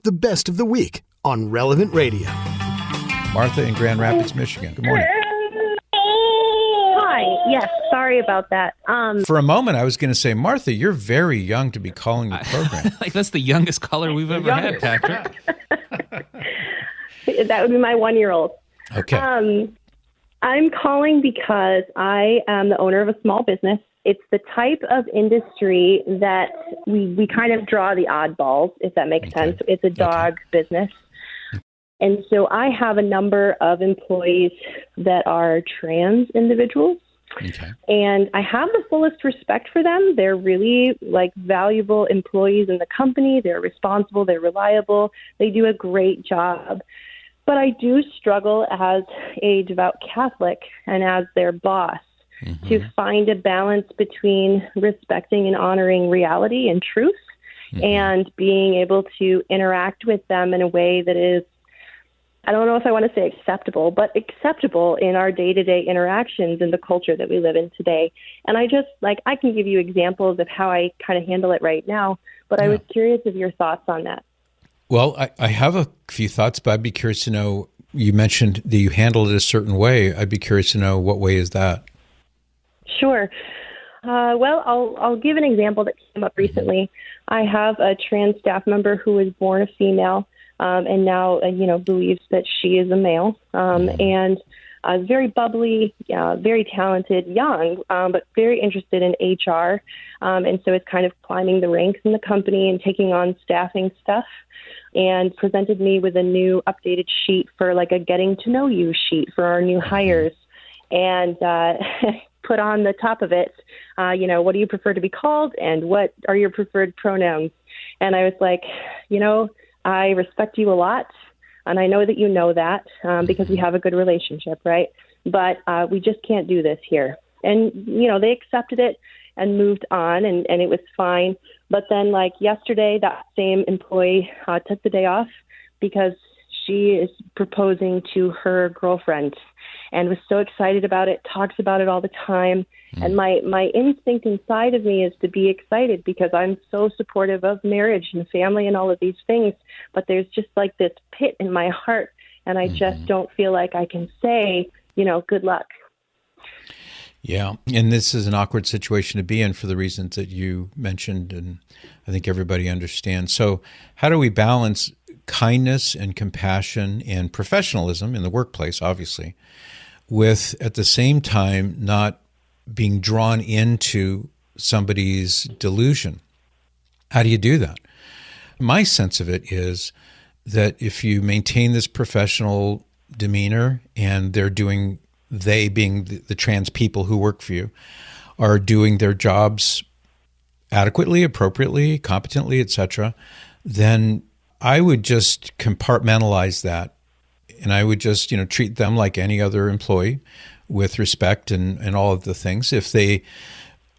the best of the week on Relevant Radio. Martha in Grand Rapids, Michigan. Good morning. Hi. Yes, sorry about that. For a moment, I was going to say, Martha, you're very young to be calling the program. Like, that's the youngest caller we've ever had, Patrick. That would be my 1-year-old. Okay. I'm calling because I am the owner of a small business. It's the type of industry that we kind of draw the oddballs, if that makes sense. It's a dog business. And so I have a number of employees that are trans individuals. Okay. And I have the fullest respect for them. They're really valuable employees in the company. They're responsible. They're reliable. They do a great job. But I do struggle as a devout Catholic and as their boss to find a balance between respecting and honoring reality and truth and being able to interact with them in a way that is, I don't know if I want to say acceptable, but acceptable in our day-to-day interactions in the culture that we live in today. And I just, I can give you examples of how I kind of handle it right now, but I was curious of your thoughts on that. Well, I have a few thoughts, but I'd be curious to know, you mentioned that you handled it a certain way. I'd be curious to know, what way is that? Sure. Well, I'll give an example that came up recently. I have a trans staff member who was born a female and now, believes that she is a male, and very bubbly, very talented, young, but very interested in HR. And so it's kind of climbing the ranks in the company and taking on staffing stuff, and presented me with a new updated sheet for a getting to know you sheet for our new hires. And put on the top of it, what do you prefer to be called and what are your preferred pronouns? And I was like, I respect you a lot, and I know that you know that because we have a good relationship, right? But we just can't do this here. And, they accepted it and moved on, and it was fine. But then, yesterday, that same employee took the day off because she is proposing to her girlfriend and was so excited about it, talks about it all the time. And my instinct inside of me is to be excited because I'm so supportive of marriage and family and all of these things. But there's just this pit in my heart, and I just don't feel like I can say, good luck. Yeah, and this is an awkward situation to be in for the reasons that you mentioned, and I think everybody understands. So how do we balance kindness and compassion and professionalism in the workplace, obviously, with at the same time not being drawn into somebody's delusion? How do you do that? My sense of it is that if you maintain this professional demeanor and they being the trans people who work for you, are doing their jobs adequately, appropriately, competently, etc., then I would just compartmentalize that, and I would just, treat them like any other employee with respect and all of the things. If they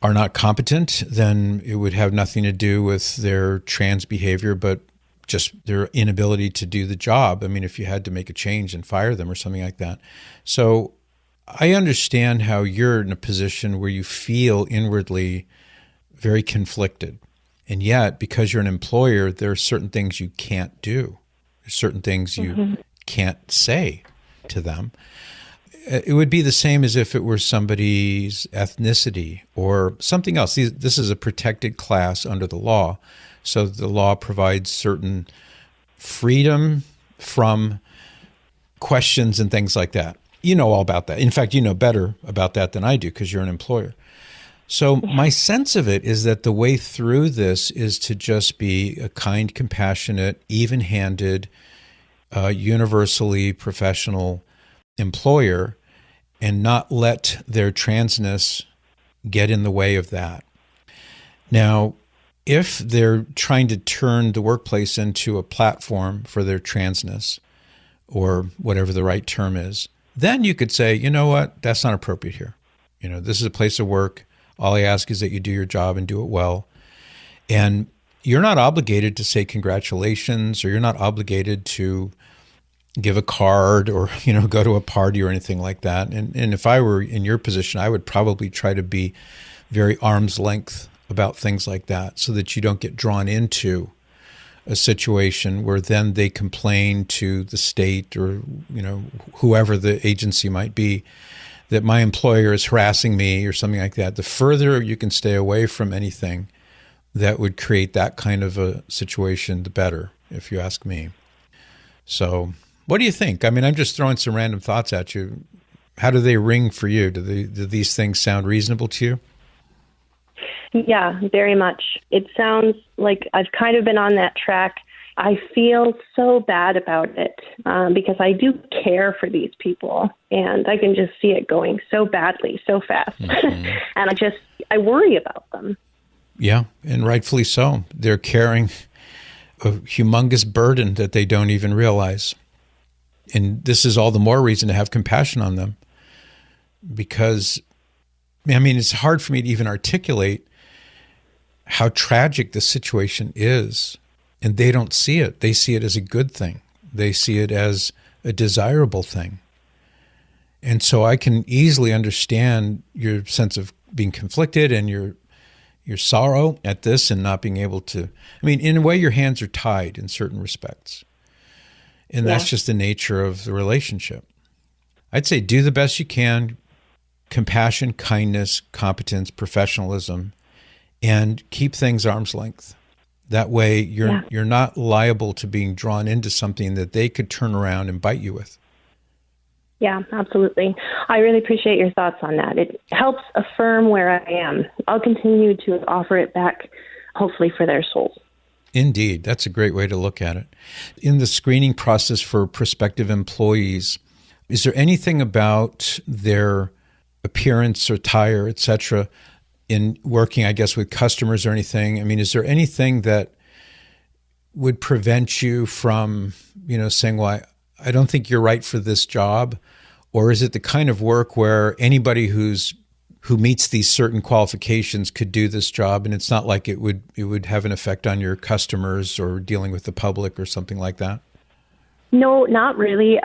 are not competent, then it would have nothing to do with their trans behavior, but just their inability to do the job. I mean, if you had to make a change and fire them or something like that. So I understand how you're in a position where you feel inwardly very conflicted. And yet, because you're an employer, there are certain things you can't do. There's certain things you can't say to them. It would be the same as if it were somebody's ethnicity or something else. This is a protected class under the law. So the law provides certain freedom from questions and things like that. You know all about that. In fact, you know better about that than I do because you're an employer. So my sense of it is that the way through this is to just be a kind, compassionate, even-handed, universally professional employer and not let their transness get in the way of that. Now, if they're trying to turn the workplace into a platform for their transness or whatever the right term is, then you could say, you know what, that's not appropriate here. This is a place of work. All I ask is that you do your job and do it well. And you're not obligated to say congratulations, or you're not obligated to give a card or, go to a party or anything like that. And if I were in your position, I would probably try to be very arm's length about things like that so that you don't get drawn into a situation where then they complain to the state or, whoever the agency might be, that my employer is harassing me or something like that, the further you can stay away from anything that would create that kind of a situation, the better, if you ask me. So what do you think? I mean, I'm just throwing some random thoughts at you. How do they ring for you? Do these things sound reasonable to you? Yeah, very much. It sounds like I've kind of been on that track. I feel so bad about it because I do care for these people, and I can just see it going so badly, so fast. Mm-hmm. And I worry about them. Yeah, and rightfully so. They're carrying a humongous burden that they don't even realize. And this is all the more reason to have compassion on them, because, I mean, it's hard for me to even articulate how tragic the situation is, and they don't see it. They see it as a good thing. They see it as a desirable thing. And so I can easily understand your sense of being conflicted and your sorrow at this and not being able to, I mean, in a way, your hands are tied in certain respects. And that's just the nature of the relationship. I'd say do the best you can, compassion, kindness, competence, professionalism, and keep things arm's length. That way you're not liable to being drawn into something that they could turn around and bite you with. Yeah, absolutely. I really appreciate your thoughts on that. It helps affirm where I am. I'll continue to offer it back, hopefully for their souls. Indeed. That's a great way to look at it. In the screening process for prospective employees, is there anything about their appearance or attire, et cetera, in working, I guess, with customers or anything? I mean, is there anything that would prevent you from, saying, well, I don't think you're right for this job? Or is it the kind of work where anybody who meets these certain qualifications could do this job, and it's not like it would have an effect on your customers or dealing with the public or something like that? No, not really.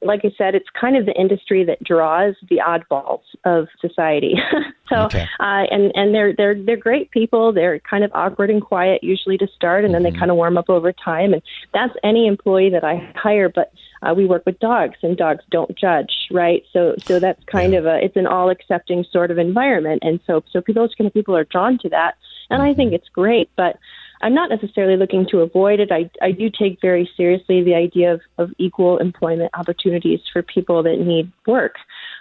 Like I said, it's kind of the industry that draws the oddballs of society. And they're great people. They're kind of awkward and quiet usually to start, and then they kind of warm up over time. And that's any employee that I hire. But we work with dogs, and dogs don't judge, right? So that's kind of it's an all accepting sort of environment, and so those kind of people are drawn to that, and I think it's great. But I'm not necessarily looking to avoid it. I do take very seriously the idea of equal employment opportunities for people that need work.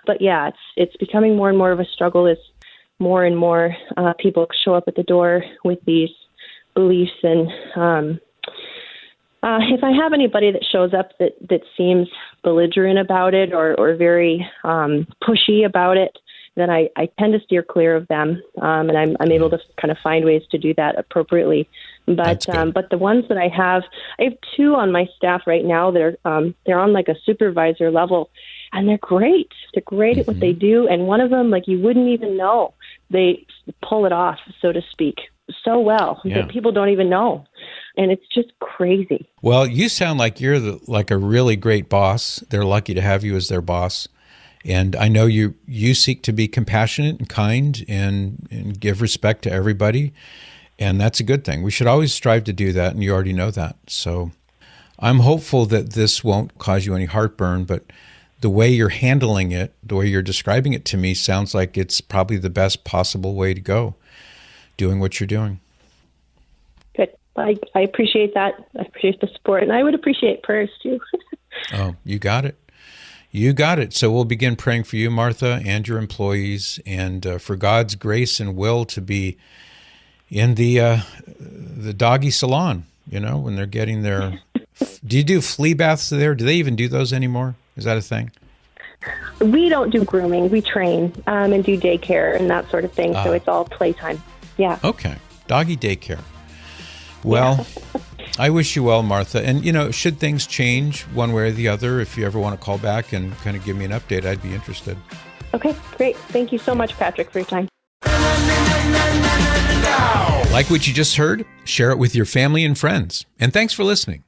But yeah, it's becoming more and more of a struggle as more and more people show up at the door with these beliefs. And if I have anybody that shows up that seems belligerent about it or very pushy about it, then I tend to steer clear of them, and I'm able to kind of find ways to do that appropriately. But the ones that I have 2 on my staff right now that are they're on like a supervisor level, and they're great. They're great at what they do, and one of them, like, you wouldn't even know. They pull it off, so to speak, so well that people don't even know, and it's just crazy. Well, you sound like you're like a really great boss. They're lucky to have you as their boss. And I know you seek to be compassionate and kind and give respect to everybody. And that's a good thing. We should always strive to do that, and you already know that. So I'm hopeful that this won't cause you any heartburn, but the way you're handling it, the way you're describing it to me, sounds like it's probably the best possible way to go, doing what you're doing. Good. I appreciate that. I appreciate the support, and I would appreciate prayers too. Oh, you got it. You got it. So we'll begin praying for you, Martha, and your employees, and for God's grace and will to be in the doggy salon, when they're getting their... Do you do flea baths there? Do they even do those anymore? Is that a thing? We don't do grooming. We train and do daycare and that sort of thing, so it's all playtime. Yeah. Okay. Doggy daycare. Well... I wish you well, Martha. And, should things change one way or the other, if you ever want to call back and kind of give me an update, I'd be interested. Okay, great. Thank you so much, Patrick, for your time. Like what you just heard? Share it with your family and friends. And thanks for listening.